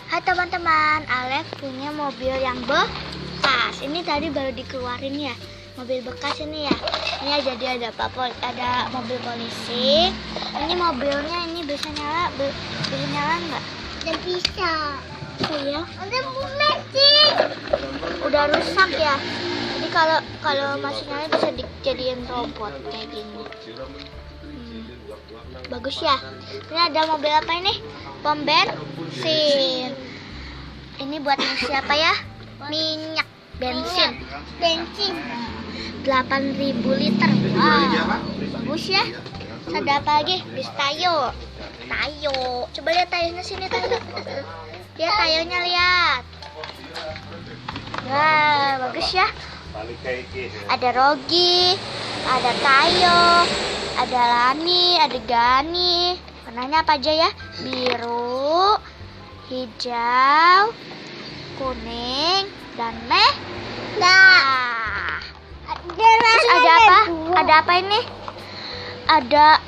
Hai teman-teman, Alex punya mobil yang bekas. Ini tadi baru dikeluarin ya, mobil bekas ini ya. Ini ya, jadi ada mobil polisi. Ini mobilnya ini bisa nyala, bisa nyala nggak? Udah bisa. Oh ya? Udah mesin. Udah rusak ya. Jadi kalau masih nyala bisa dijadiin robot kayak gini. Bagus ya. Ini ada mobil apa ini? Pom bensin. Ini buat siapa ya? Minyak bensin. Bensin. 8.000 liter. Wow, bagus ya. Ada apa lagi? Bis tayo. Tayo. Coba lihat tayonya sini tayo. Lihat tayonya, lihat. Wah, bagus ya. Ada Rogi, ada Tayo, ada Lani, ada Gani. Warnanya apa aja ya? Biru, hijau, kuning, dan merah. Terus ada apa? Ada apa ini? Ada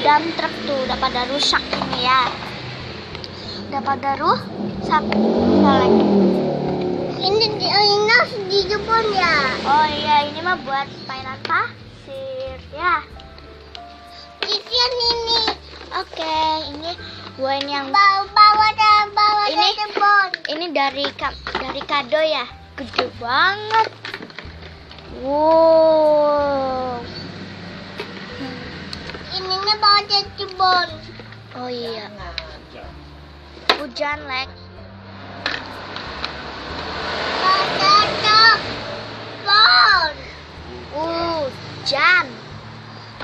dump truck tuh udah pada rusak ini ya. Udah pada rusak. Ini di depan ya. Oh iya, ini mah buat mainan pasir ya. Ini. Oke, ini buat yang Bawa Ini. depan. ini dari kado ya. Gede banget. Wow. Ininya bawa depan. Oh iya. Hujan, Lex. Hujan.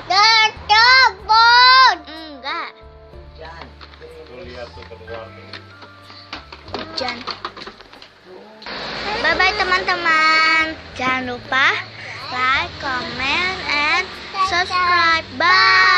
Depan. Enggak. Hujan. Bye-bye teman-teman. Jangan lupa like, comment, and subscribe. Bye.